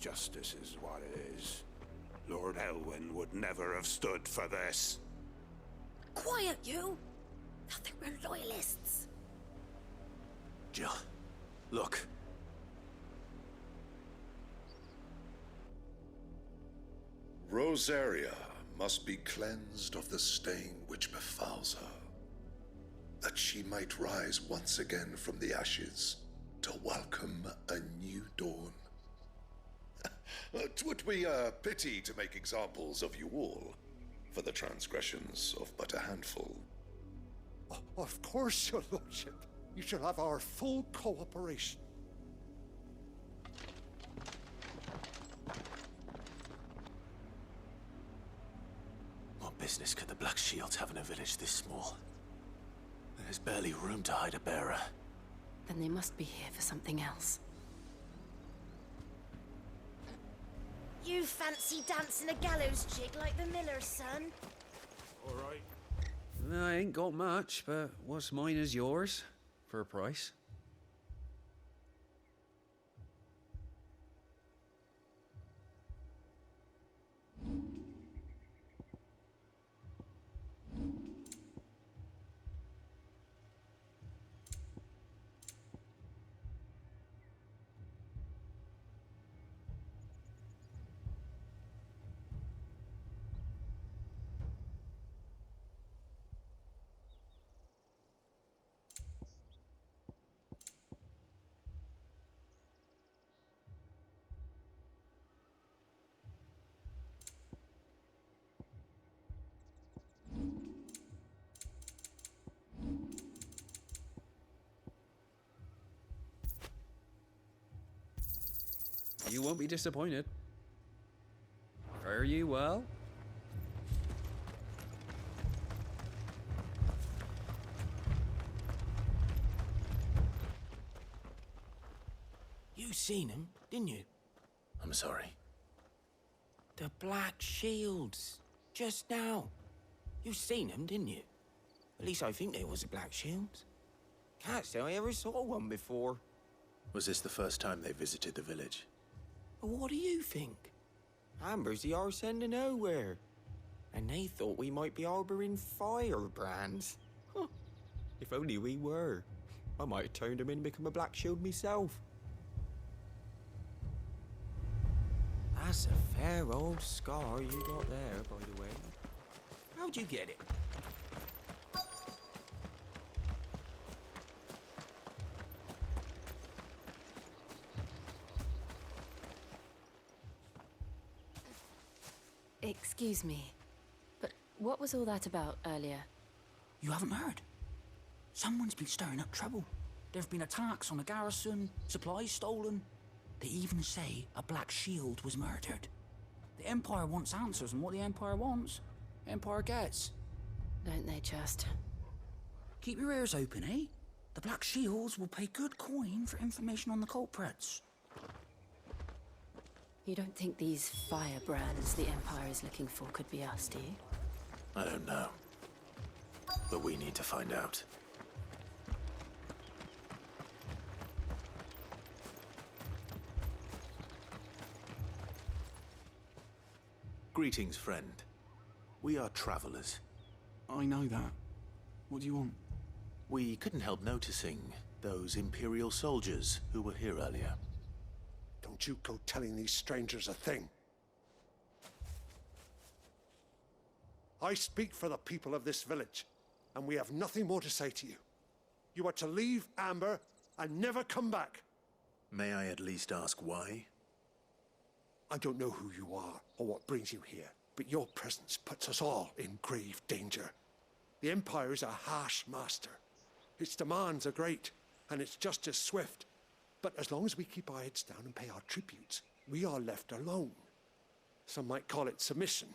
Justice is what it is. Lord Elwyn would never have stood for this. Quiet, you! I think we're loyalists. Jill, look. Rosaria must be cleansed of the stain which befouls her, that she might rise once again from the ashes to welcome a new dawn. 'Twould be a pity to make examples of you all for the transgressions of but a handful. Of course, your lordship. You shall have our full cooperation. What business could the Black Shields have in a village this small? There's barely room to hide a bearer. Then they must be here for something else. You fancy dancing a gallows jig like the miller's son? All right. I ain't got much, but what's mine is yours, for a price. You won't be disappointed. Fare you well? You seen him, didn't you? I'm sorry. The Black Shields. Just now. You seen them, didn't you? At least I think there was a Black Shields. Can't say I ever saw one before. Was this the first time they visited the village? But what do you think? Amber's the arse end of nowhere. And they thought we might be harboring firebrands. Huh. If only we were. I might have turned them in and become a Black Shield myself. That's a fair old scar you got there, by the way. How'd you get it? Excuse me, but what was all that about earlier? You haven't heard? Someone's been stirring up trouble. There have been attacks on the garrison, supplies stolen. They even say a Black Shield was murdered. The Empire wants answers, and what the Empire wants, Empire gets. Don't they just? Keep your ears open, eh? The Black Shields will pay good coin for information on the culprits. You don't think these firebrands the Empire is looking for could be us, do you? I don't know. But we need to find out. Greetings, friend. We are travelers. I know that. What do you want? We couldn't help noticing those Imperial soldiers who were here earlier. Don't you go telling these strangers a thing. I speak for the people of this village, and we have nothing more to say to you. You are to leave Amber and never come back. May I at least ask why? I don't know who you are or what brings you here, but your presence puts us all in grave danger. The Empire is a harsh master. Its demands are great, and its justice swift. But as long as we keep our heads down and pay our tributes, we are left alone. Some might call it submission.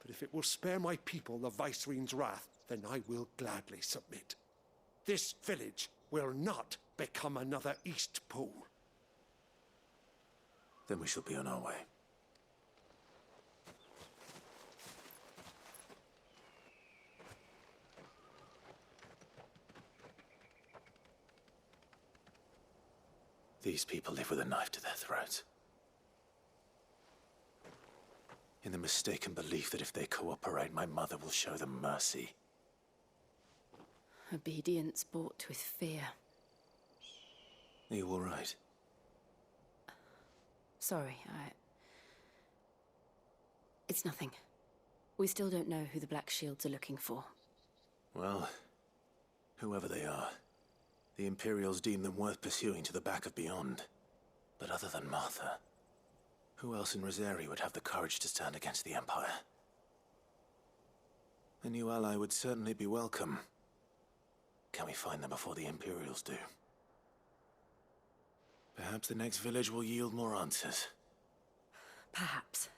But if it will spare my people the Viceroy's wrath, then I will gladly submit. This village will not become another East Pool. Then we shall be on our way. These people live with a knife to their throats. in the mistaken belief that if they cooperate, my mother will show them mercy. Obedience bought with fear. Are you all right? Sorry, It's nothing. We still don't know who the Black Shields are looking for. Well, whoever they are, the Imperials deem them worth pursuing to the back of beyond. But other than Martha, who else in Rosari would have the courage to stand against the Empire? A new ally would certainly be welcome. Can we find them before the Imperials do? Perhaps the next village will yield more answers. Perhaps.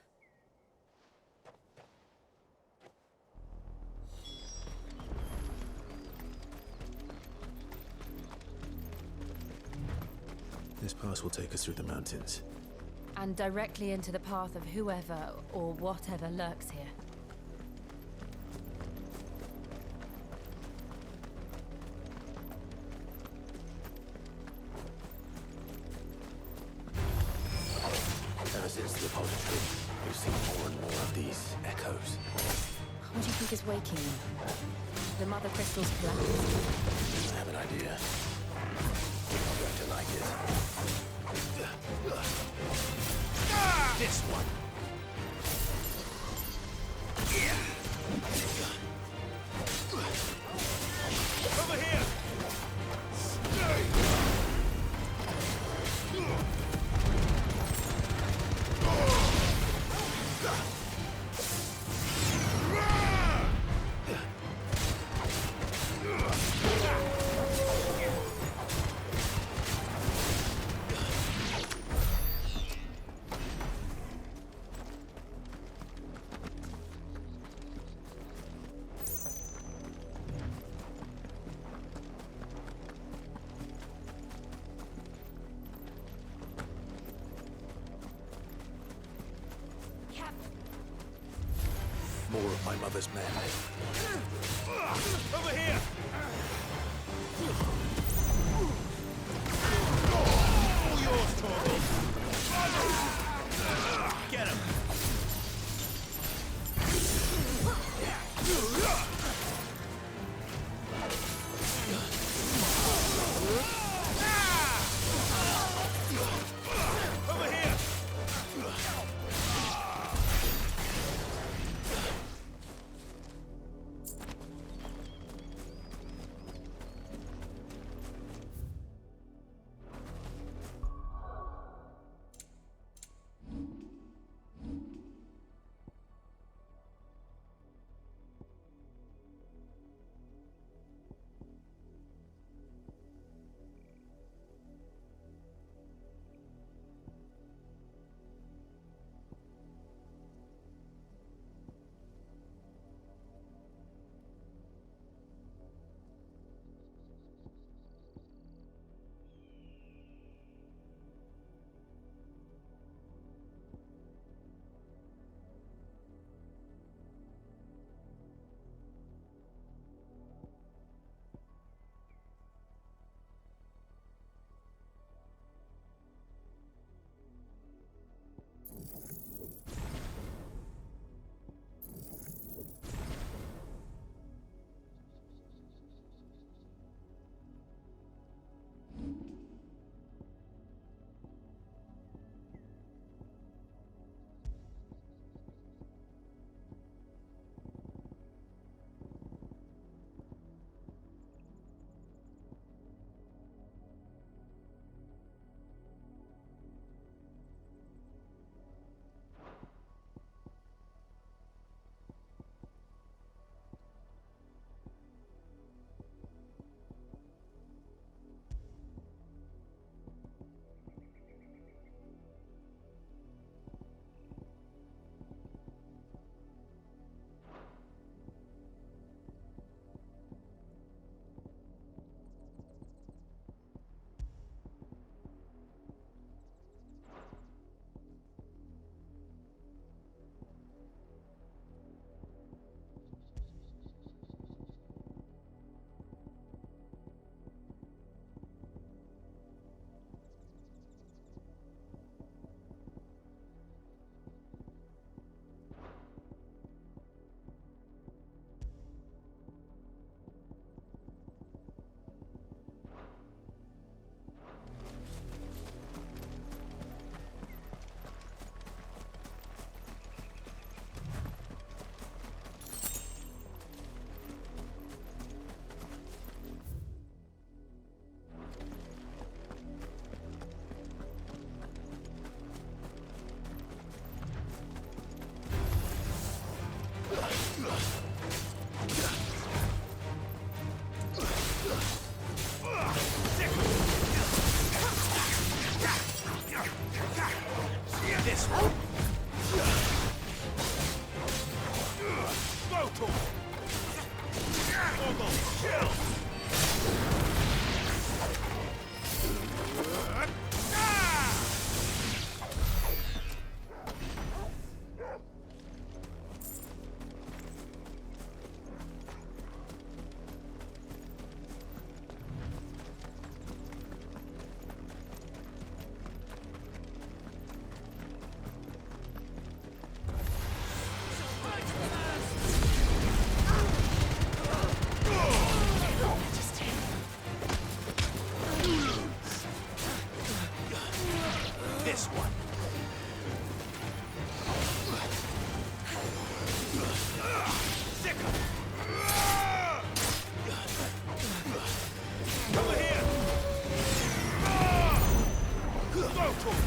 This pass will take us through the mountains. And directly into the path of whoever or whatever lurks here. Ever since the repository, we've seen more and more of these echoes. What do you think is waking them? The mother crystals collapsed? I have an idea. I'm going to like it. This one! Over here! More of my mother's men. Over here! All yours, Torvald! Get him! Over here! this one. Over here! Go to him!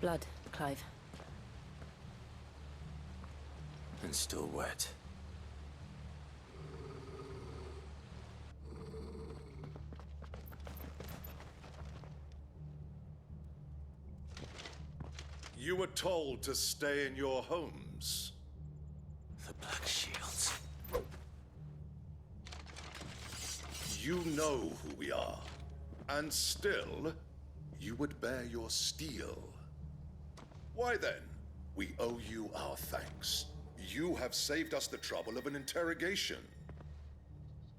Blood, Clive. And still wet. You were told to stay in your homes. The Black Shields. You know who we are. And still, you would bear your steel. Why then, we owe you our thanks. You have saved us the trouble of an interrogation.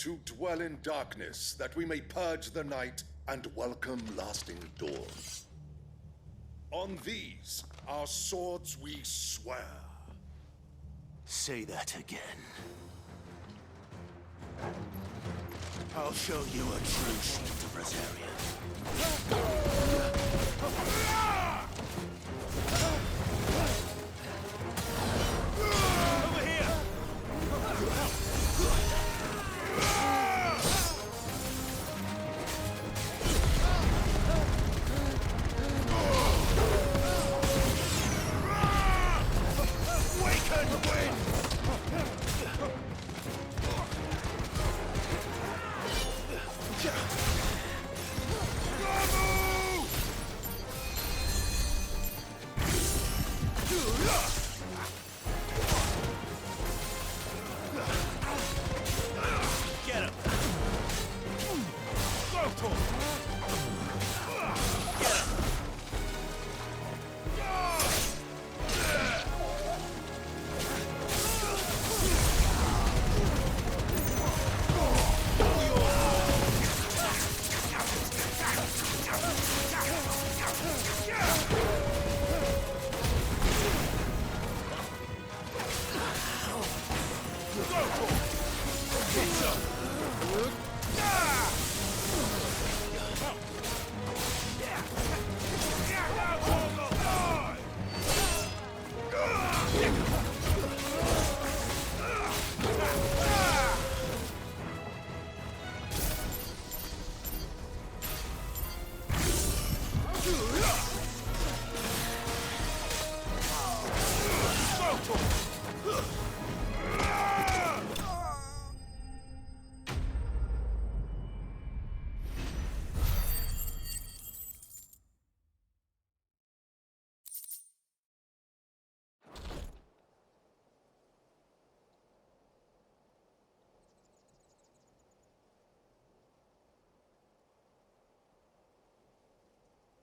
To dwell in darkness, that we may purge the night and welcome lasting dawn. On these, our swords we swear. Say that again. I'll show you a true shield of Rosaria. Over here! Waken wind! Get him! Go to him! Get him!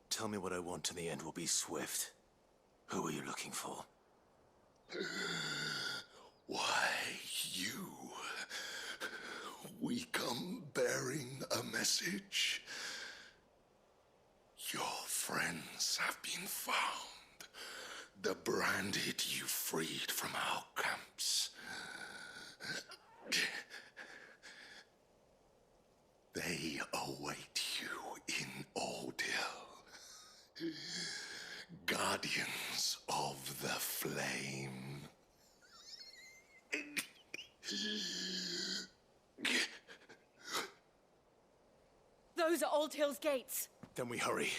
Tell me what I want and the end will be swift. Who are you looking for? Why, you. We come bearing a message. Your friends have been found. The branded you freed from our camps. They await you in Ordeal. guardians of the flame. Those are Old Hill's gates. Then we hurry.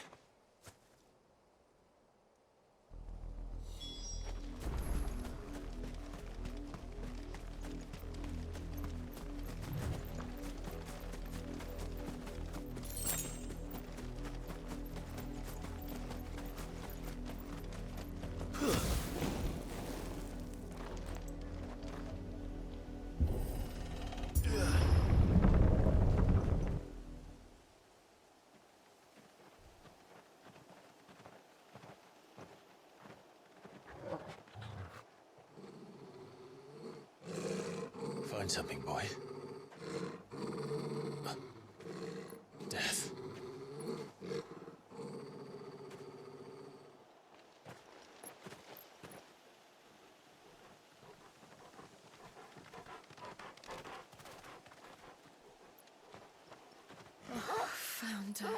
Find something, boy. Death. Found her.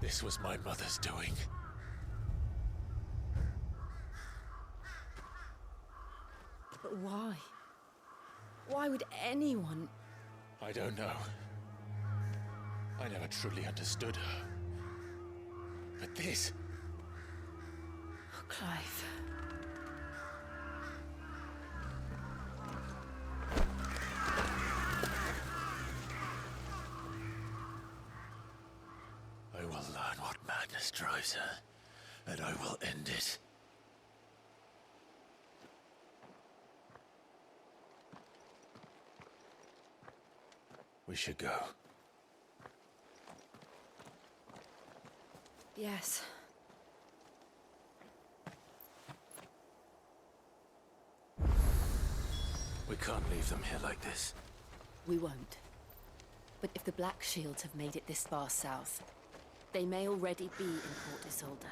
This was my mother's doing. But why? Why would anyone... I don't know. I never truly understood her. But this... Oh, Clive. I will learn what madness drives her, and I will end it. We should go. Yes. We can't leave them here like this. We won't. But if the Black Shields have made it this far south, they may already be in Port Isolde.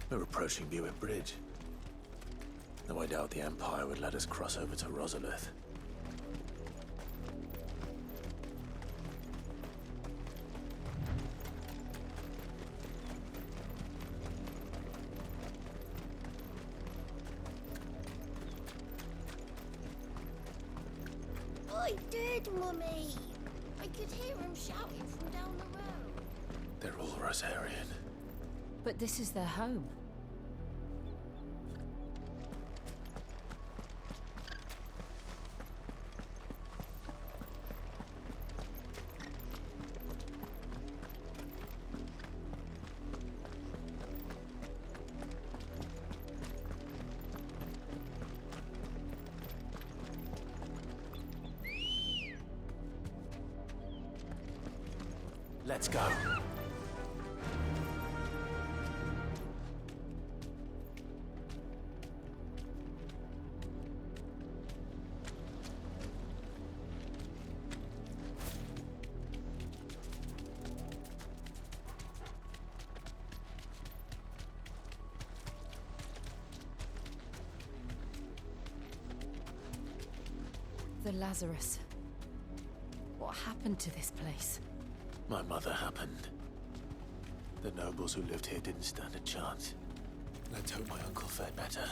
We're approaching Buick Bridge. Though I doubt the Empire would let us cross over to Rosalith. I did, Mummy. I could hear him shouting from down the road. They're all Rosarian. But this is their home. Let's go. The Lazarus. What happened to this place? My mother happened. The nobles who lived here didn't stand a chance. Let's hope my uncle fared better.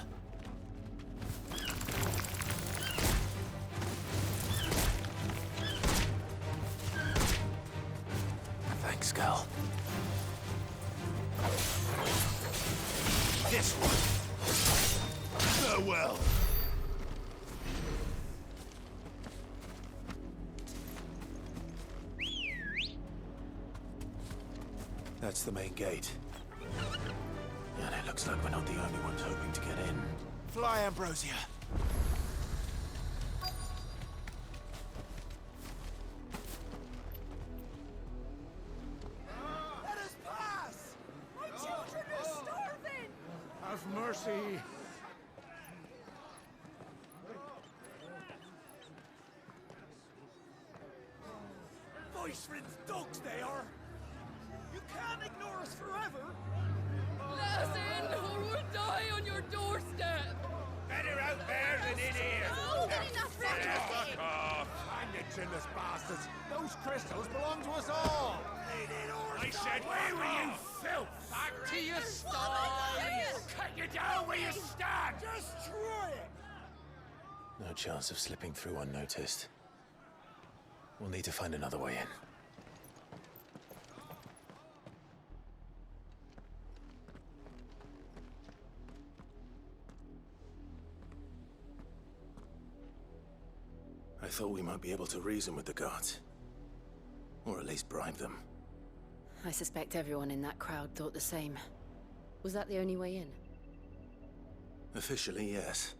Thanks, Gal. This one. Farewell. That's the main gate. And it looks like we're not the only ones hoping to get in. Fly, Ambrosia. Let us pass! My children are starving! Have mercy. Voice-ridden dogs they are! You can't ignore us forever! Let us in, or we'll die on your doorstep! Better out there than in here! More than enough room! Fuck off! Hang the chinless bastards! Those crystals belong to us all! I said, where were you, filth? Back to your What am I doing? Cut you down where you stand! Destroy it! No chance of slipping through unnoticed. We'll need to find another way in. I thought we might be able to reason with the guards. Or at least bribe them. I suspect everyone in that crowd thought the same. Was that the only way in? Officially, yes.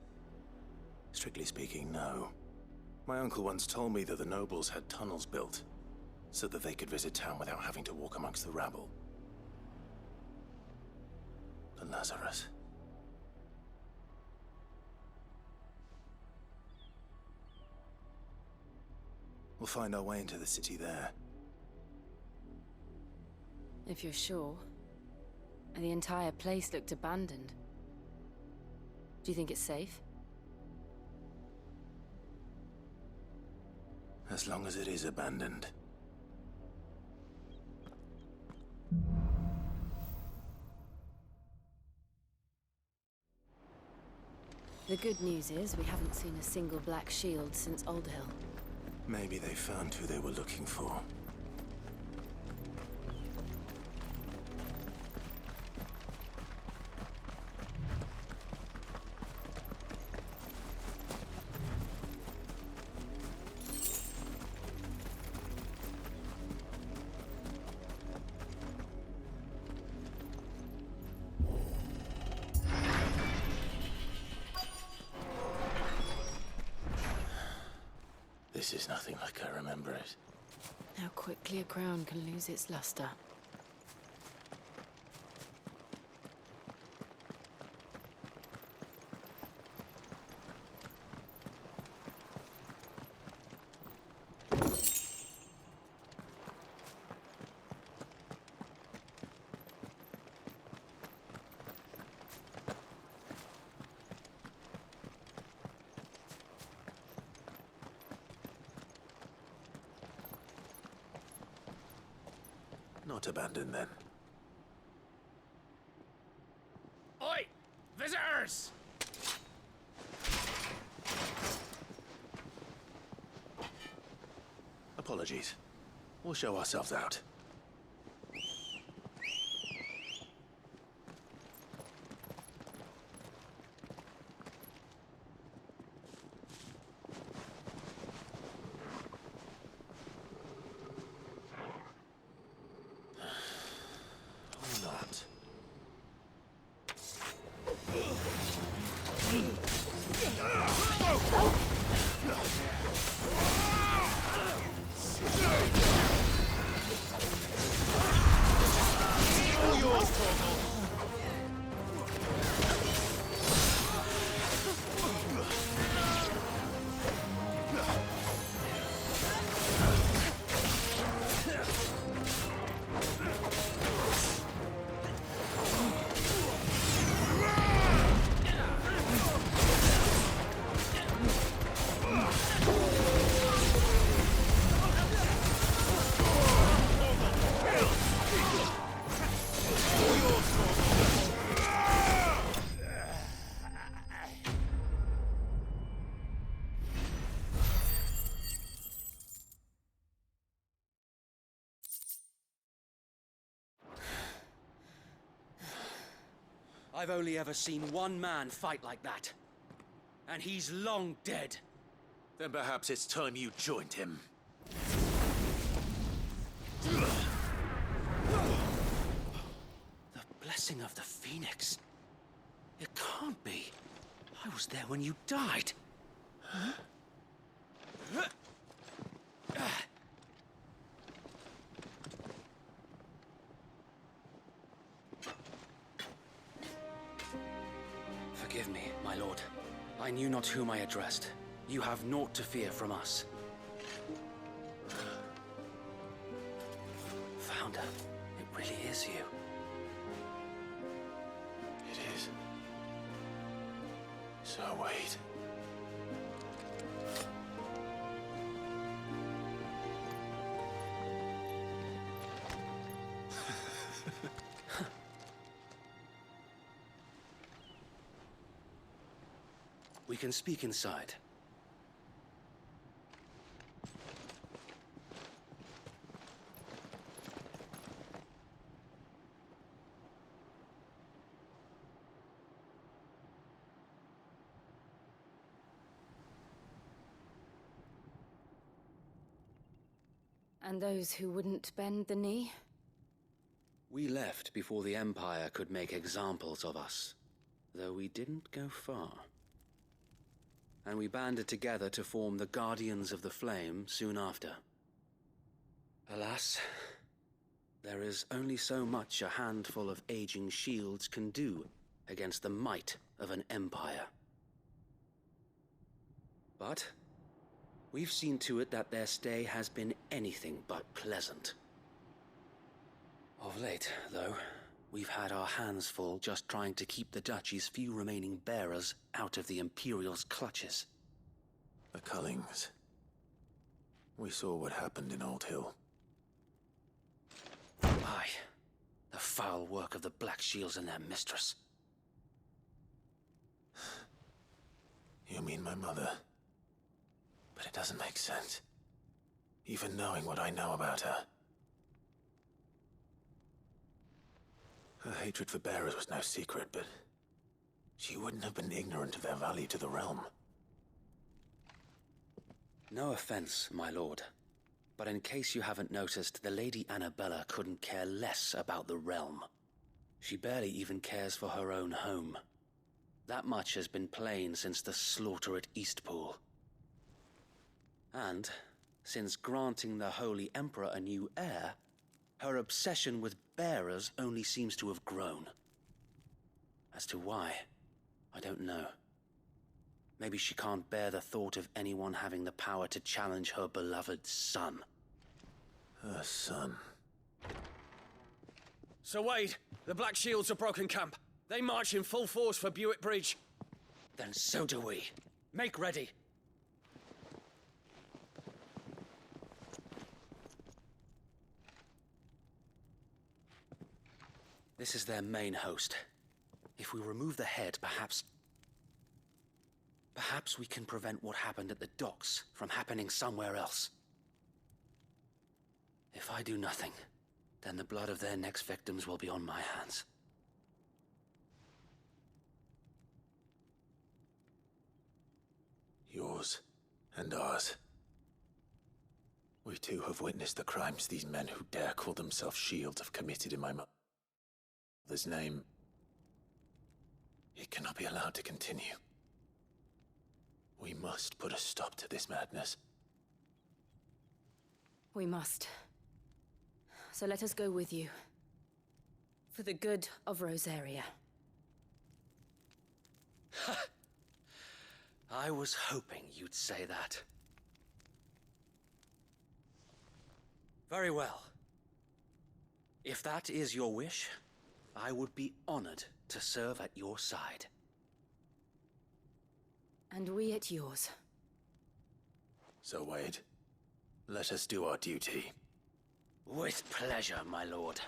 Strictly speaking, no. My uncle once told me that the nobles had tunnels built, so that they could visit town without having to walk amongst the rabble. But Lazarus... We'll find our way into the city there. If you're sure. The entire place looked abandoned. Do you think it's safe? As long as it is abandoned. The good news is we haven't seen a single black shield since Old Hill. Maybe they found who they were looking for. This is nothing like I remember it. How quickly a crown can lose its luster. Not abandoned, then. Oi! Visitors! Apologies. We'll show ourselves out. I've only ever seen one man fight like that. And he's long dead. Then perhaps it's time you joined him. blessing of the Phoenix. It can't be. I was there when you died. Huh? Forgive me, my lord. I knew not whom I addressed. You have naught to fear from us. Founder, it really is you. It is. So wait. We can speak inside. And those who wouldn't bend the knee? We left before the Empire could make examples of us, though we didn't go far. And we banded together to form the Guardians of the Flame soon after. Alas, there is only so much a handful of aging shields can do against the might of an empire. But we've seen to it that their stay has been anything but pleasant. Of late, though, we've had our hands full just trying to keep the Duchy's few remaining bearers out of the Imperial's clutches. The Cullings. We saw what happened in Old Hill. Aye. The foul work of the Black Shields and their mistress. You mean my mother? But it doesn't make sense. Even knowing what I know about her. Her hatred for bearers was no secret, but she wouldn't have been ignorant of their value to the realm. No offense, my lord, but in case you haven't noticed, the Lady Annabella couldn't care less about the realm. She barely even cares for her own home. That much has been plain since the slaughter at Eastpool. And, since granting the Holy Emperor a new heir, her obsession with bearers only seems to have grown. As to why, I don't know. Maybe she can't bear the thought of anyone having the power to challenge her beloved son. Her son. Sir Wade, the Black Shields have broken camp. They march in full force for Buick Bridge. Then so do we. Make ready. This is their main host. If we remove the head, perhaps we can prevent what happened at the docks from happening somewhere else. If I do nothing, then the blood of their next victims will be on my hands. Yours and ours. We too have witnessed the crimes these men who dare call themselves shields have committed in my mother's name. It cannot be allowed to continue. We must put a stop to this madness. We must. So let us go with you. For the good of Rosaria. I was hoping you'd say that. Very well. If that is your wish, I would be honored to serve at your side. And we at yours. So, Wade, let us do our duty. With pleasure, my lord.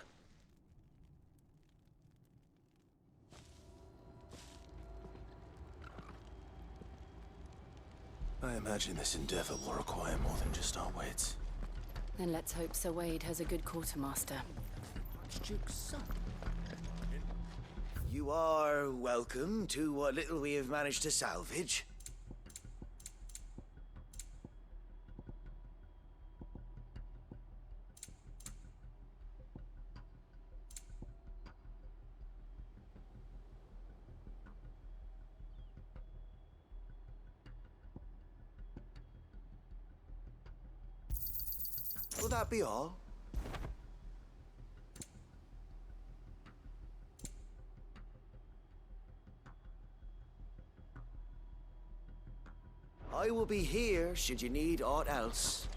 I imagine this endeavor will require more than just our wits. Then let's hope Sir Wade has a good quartermaster. Duke's son. You are welcome to what little we have managed to salvage. Will that be all? I will be here should you need aught else.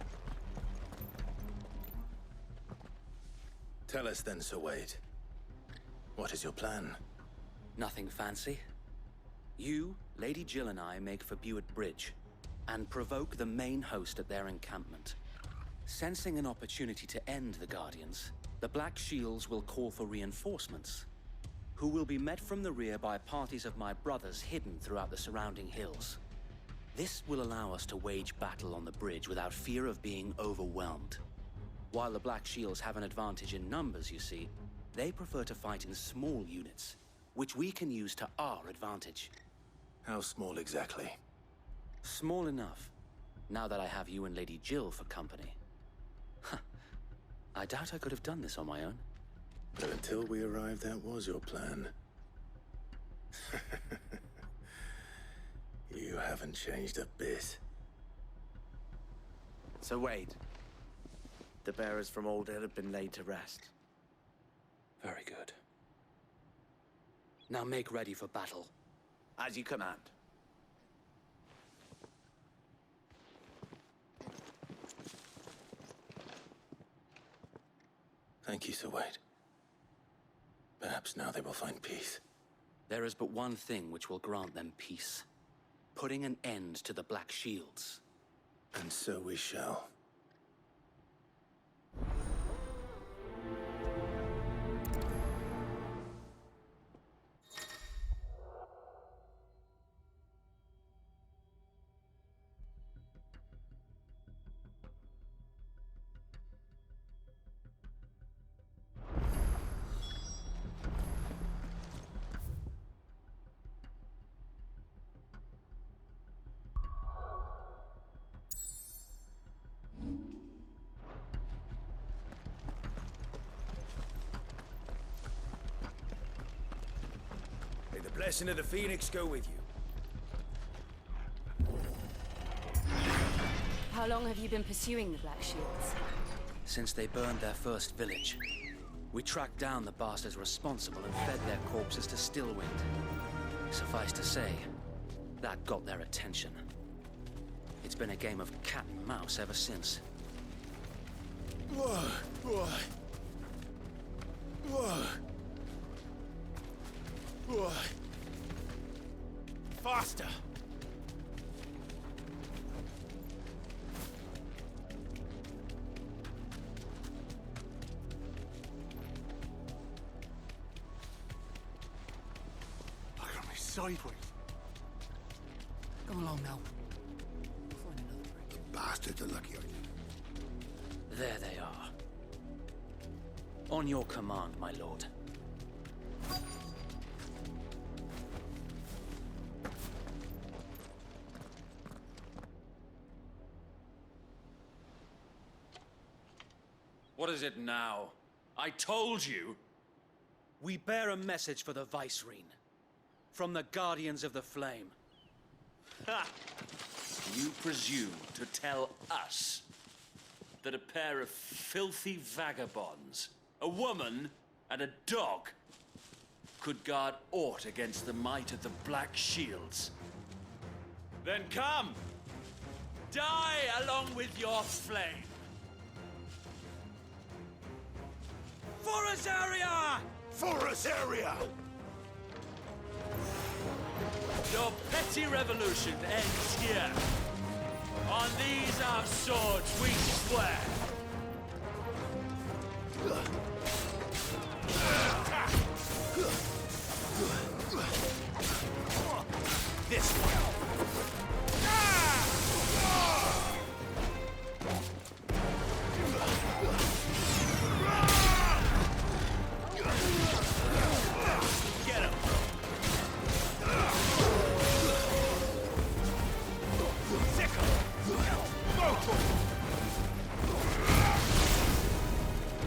Tell us then, Sir Wade. What is your plan? Nothing fancy. You, Lady Jill and I make for Buett Bridge and provoke the main host at their encampment. Sensing an opportunity to end the Guardians, the Black Shields will call for reinforcements, who will be met from the rear by parties of my brothers hidden throughout the surrounding hills. This will allow us to wage battle on the bridge without fear of being overwhelmed. While the Black Shields have an advantage in numbers, you see, they prefer to fight in small units, which we can use to our advantage. How small exactly? Small enough, now that I have you and Lady Jill for company. I doubt I could have done this on my own. But until we arrived, that was your plan. You haven't changed a bit. So Wade, the bearers from Old Hill have been laid to rest. Very good. Now make ready for battle. As you command. Thank you, Sir Wade. Perhaps now they will find peace. There is but one thing which will grant them peace. Putting an end to the Black Shields. And so we shall. May the blessing of the Phoenix go with you. How long have you been pursuing the Black Shields? Since they burned their first village, we tracked down the bastards responsible and fed their corpses to Stillwind. Suffice to say, that got their attention. It's been a game of cat and mouse ever since. Faster! Look at me sideways. Come along now. The bastards are lucky, aren't you? There they are. On your command, my lord. What is it now? I told you! We bear a message for the Vicereine. From the Guardians of the Flame. Ha! You presume to tell us that a pair of filthy vagabonds, a woman and a dog, could guard aught against the might of the Black Shields? Then come! Die along with your flame! For Azaria! For Azaria! Your petty revolution ends here. On these our swords we swear. This one! Get him!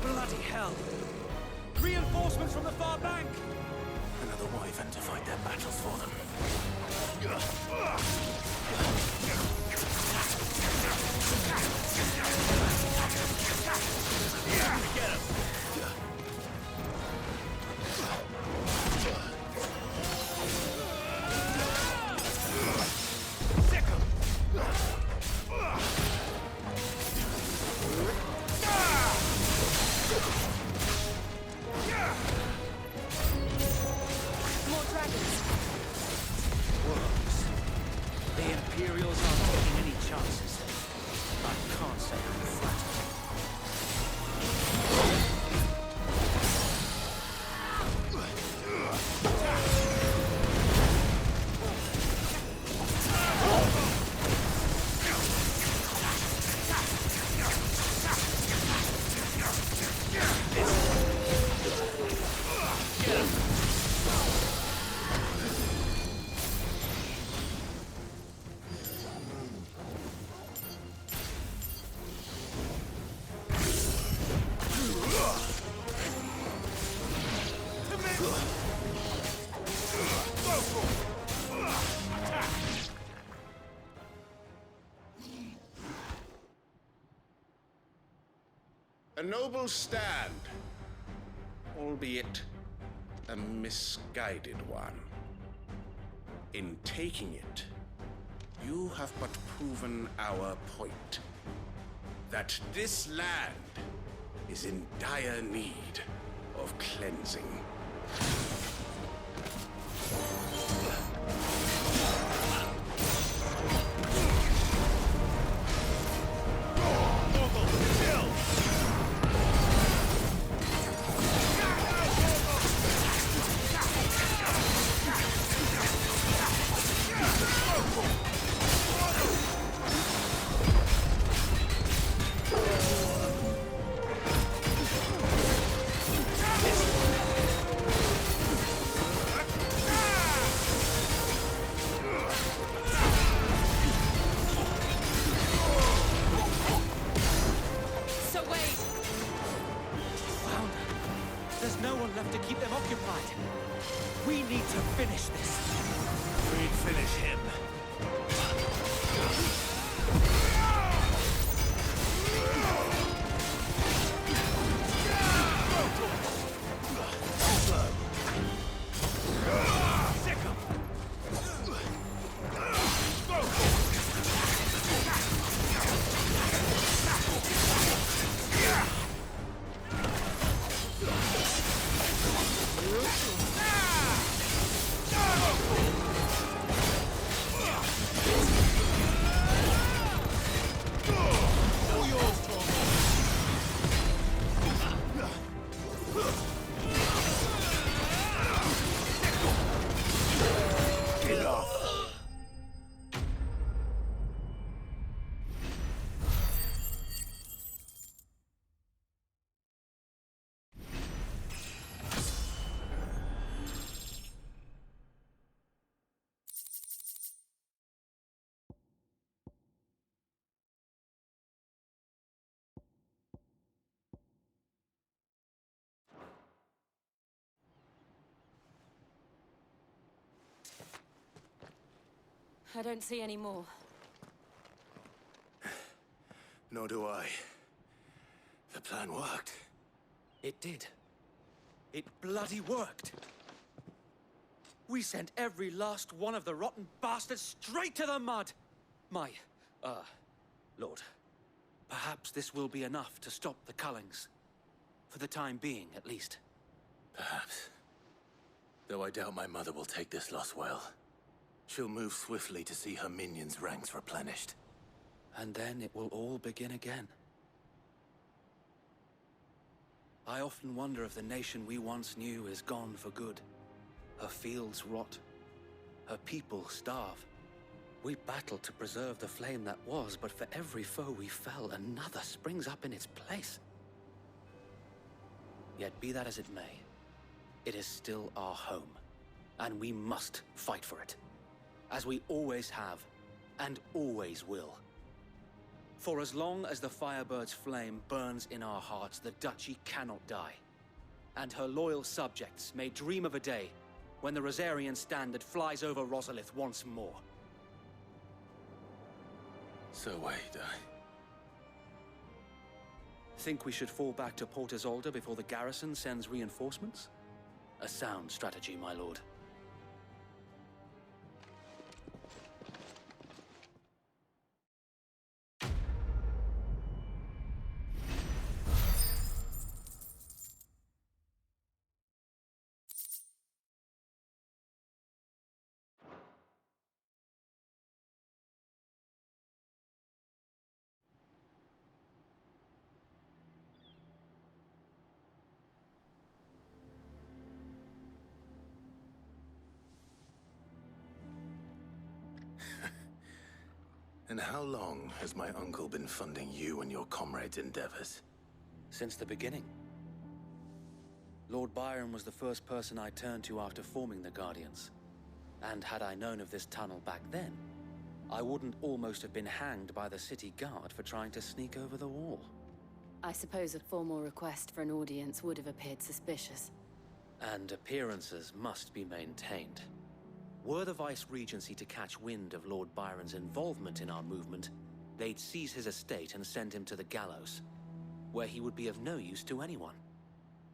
Bloody hell! Reinforcements from the far bank! Another wyvern to fight their battles for them. rebels are taking any chances. I can't say I'm flattered. A noble stand, albeit a misguided one. In taking it, you have but proven our point. That this land is in dire need of cleansing. There's no one left to keep them occupied. We need to finish this. We'd finish him. I don't see any more. Nor do I. The plan worked. It did. It bloody worked. We sent every last one of the rotten bastards straight to the mud! My, Lord, perhaps this will be enough to stop the Cullings. For the time being, at least. Perhaps. Though I doubt my mother will take this loss well. She'll move swiftly to see her minions' ranks replenished. And then it will all begin again. I often wonder if the nation we once knew is gone for good. Her fields rot. Her people starve. We battled to preserve the flame that was, but for every foe we fell, another springs up in its place. Yet be that as it may, it is still our home, and we must fight for it. As we always have, and always will. For as long as the Firebird's flame burns in our hearts, the Duchy cannot die. And her loyal subjects may dream of a day when the Rosarian standard flies over Rosalith once more. So wait, Think we should fall back to Port Isolde before the garrison sends reinforcements? A sound strategy, my lord. And how long has my uncle been funding you and your comrades' endeavors? Since the beginning. Lord Byron was the first person I turned to after forming the Guardians. And had I known of this tunnel back then, I wouldn't almost have been hanged by the city guard for trying to sneak over the wall. I suppose a formal request for an audience would have appeared suspicious. And appearances must be maintained. Were the Vice-Regency to catch wind of Lord Byron's involvement in our movement, they'd seize his estate and send him to the gallows, where he would be of no use to anyone.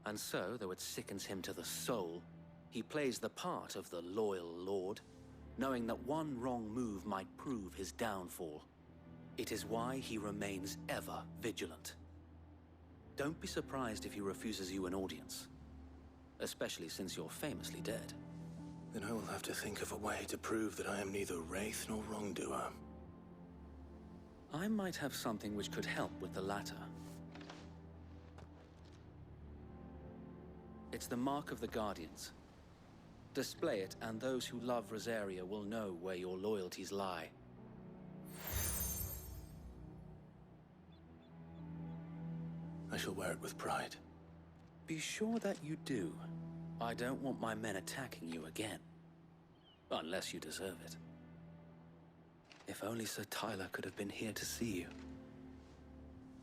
And so, though it sickens him to the soul, he plays the part of the loyal lord, knowing that one wrong move might prove his downfall. It is why he remains ever vigilant. Don't be surprised if he refuses you an audience, especially since you're famously dead. Then I will have to think of a way to prove that I am neither wraith nor wrongdoer. I might have something which could help with the latter. It's the mark of the Guardians. Display it, and those who love Rosaria will know where your loyalties lie. I shall wear it with pride. Be sure that you do. I don't want my men attacking you again. Unless you deserve it. If only Sir Tyler could have been here to see you.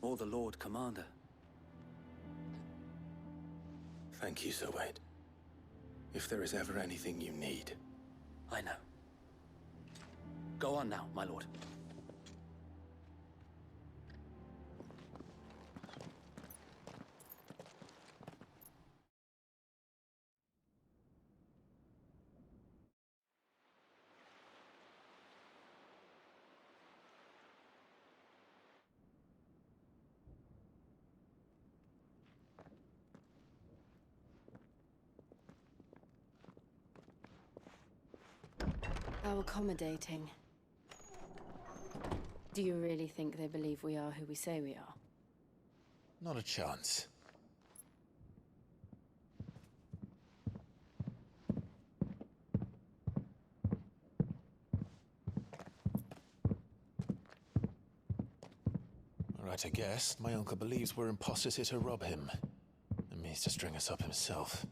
Or the Lord Commander. Thank you, Sir Wade. If there is ever anything you need. I know. Go on now, my lord. How accommodating. Do you really think they believe we are who we say we are? Not a chance. Right, I guess. My uncle believes we're imposters here to rob him. And means to string us up himself.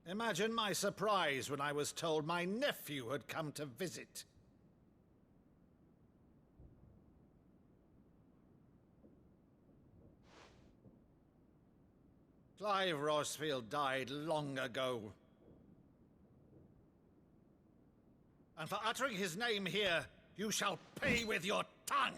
Imagine my surprise when I was told my nephew had come to visit. Clive Rosfield died long ago. And for uttering his name here, you shall pay with your tongue!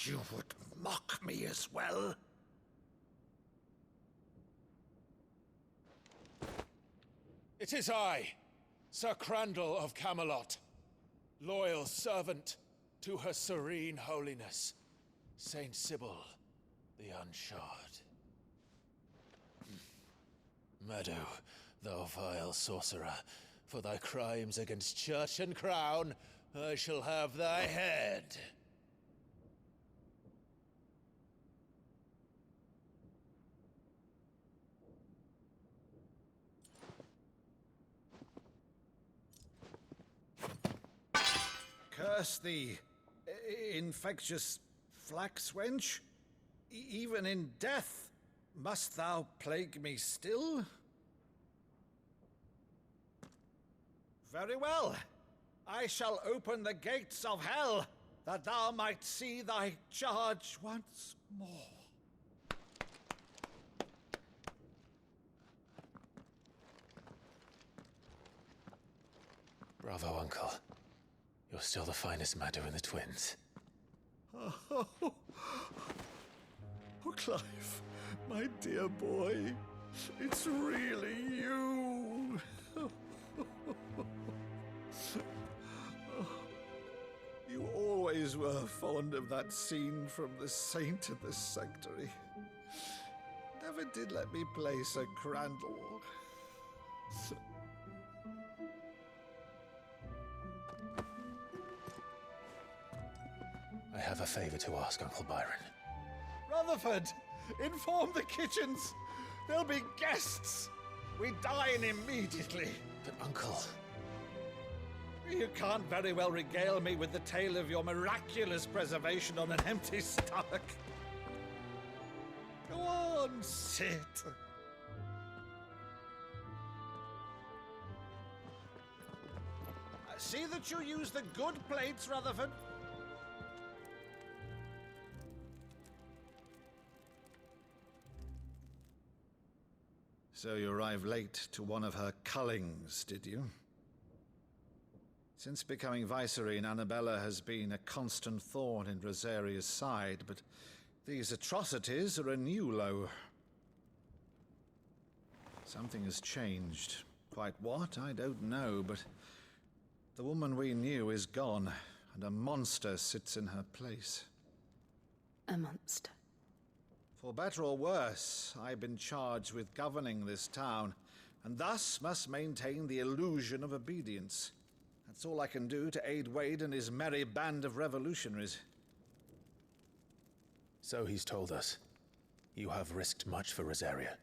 You would mock me as well? It is I, Sir Crandall of Camelot, loyal servant to Her Serene Holiness, Saint Sybil the Unshod. Meadow, thou vile sorcerer, for thy crimes against church and crown, I shall have thy head. Curse thee, infectious flax wench. Even in death, must thou plague me still? Very well. I shall open the gates of hell, that thou might see thy charge once more. Bravo, Uncle. You're still the finest Maddo in the twins. Oh, Clive, my dear boy, it's really you. You always were fond of that scene from The Saint of the Sanctuary. Never did let me play Sir Crandall. I have a favor to ask, Uncle Byron. Rutherford, inform the kitchens. There'll be guests. We dine immediately. But, Uncle... You can't very well regale me with the tale of your miraculous preservation on an empty stomach. Go on, sit. See that you use the good plates, Rutherford. So you arrived late to one of her cullings, did you? Since becoming Vicereine, Annabella has been a constant thorn in Rosaria's side, but these atrocities are a new low. Something has changed. Quite what, I don't know, but the woman we knew is gone, and a monster sits in her place. A monster. For better or worse, I've been charged with governing this town, and thus must maintain the illusion of obedience. That's all I can do to aid Wade and his merry band of revolutionaries. So he's told us. You have risked much for Rosaria.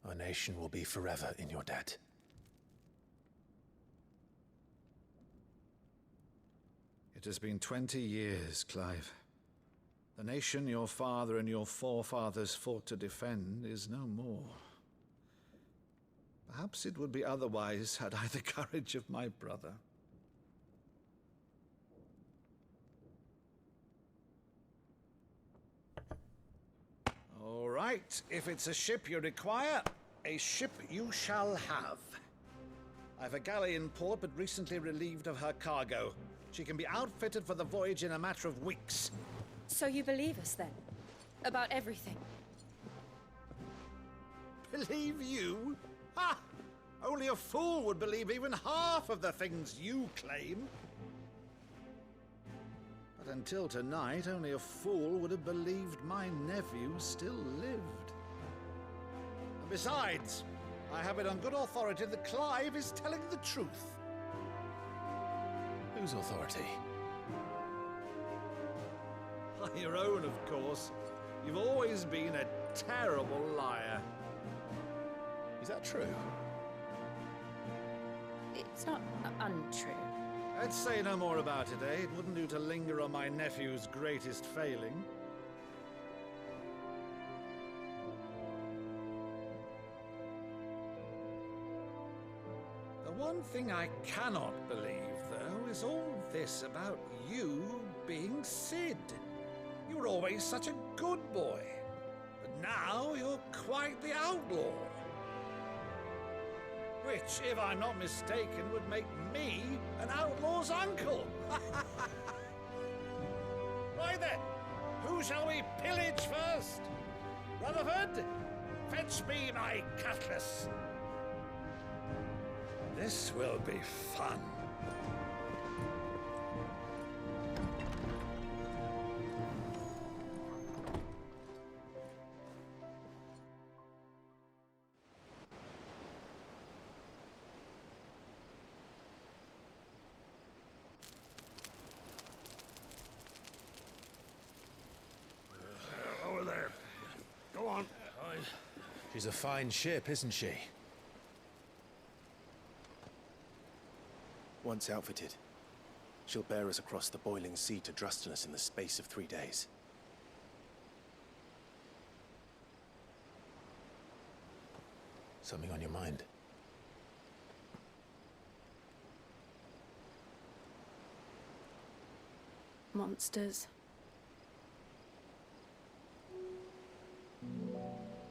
Our nation will be forever in your debt. It has been 20 years, Clive. The nation your father and your forefathers fought to defend is no more. Perhaps it would be otherwise had I the courage of my brother. All right, if it's a ship you require, a ship you shall have. I've a galley in port, but recently relieved of her cargo. She can be outfitted for the voyage in a matter of weeks. So you believe us, then? About everything? Believe you? Ha! Only a fool would believe even half of the things you claim. But until tonight, only a fool would have believed my nephew still lived. And besides, I have it on good authority that Clive is telling the truth. Whose authority? Your own, of course. You've always been a terrible liar. Is that true? It's not untrue. Let's say no more about it, eh? It wouldn't do to linger on my nephew's greatest failing. The one thing I cannot believe, though, is all this about you being Sid. You were always such a good boy, but now you're quite the outlaw. Which, if I'm not mistaken, would make me an outlaw's uncle. Right then, who shall we pillage first? Rutherford, fetch me my cutlass. This will be fun. Over there. Go on. She's a fine ship, isn't she? Once outfitted, she'll bear us across the boiling sea to Drustinus in the space of 3 days. Something on your mind? Monsters.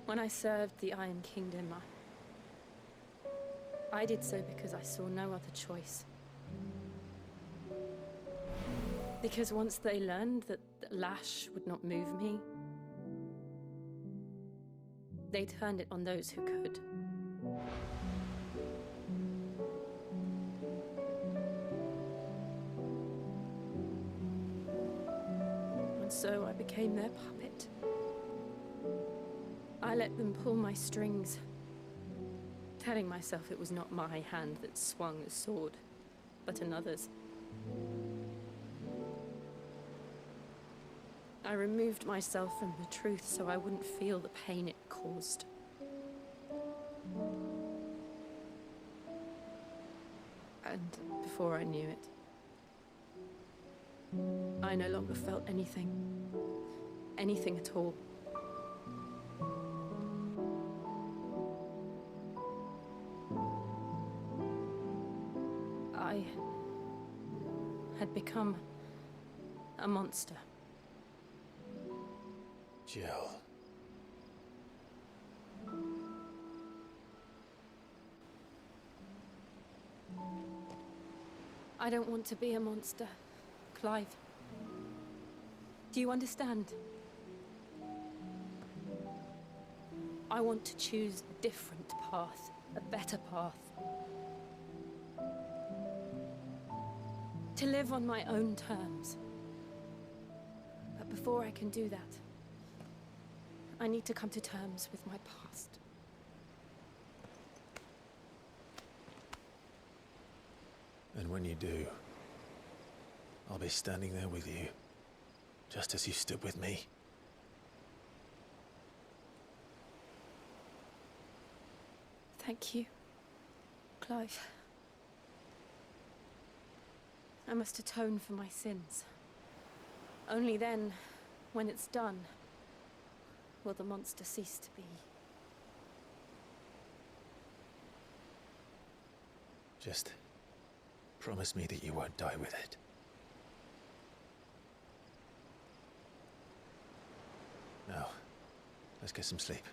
When I served the Iron Kingdom, I did so because I saw no other choice. Because once they learned that the lash would not move me, they turned it on those who could. so I became their puppet. I let them pull my strings, telling myself it was not my hand that swung a sword, but another's. I removed myself from the truth so I wouldn't feel the pain it caused. And before I knew it, I no longer felt anything. Anything at all. I had become a monster. Jill. I don't want to be a monster, Clive. Do you understand? I want to choose a different path, a better path. To live on my own terms. But before I can do that, I need to come to terms with my past. And when you do, I'll be standing there with you, just as you stood with me. Thank you, Clive. I must atone for my sins. Only then, when it's done, will the monster cease to be. Just promise me that you won't die with it. Now, let's get some sleep.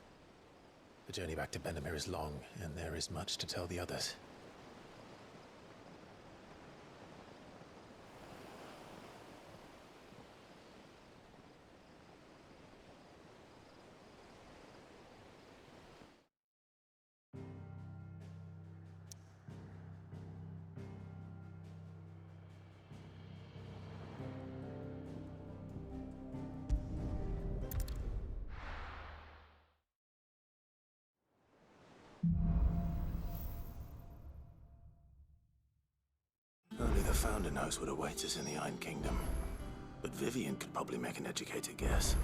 The journey back to Benamir is long, and there is much to tell the others. Only the Founder knows what awaits us in the Iron Kingdom. But Vivian could probably make an educated guess.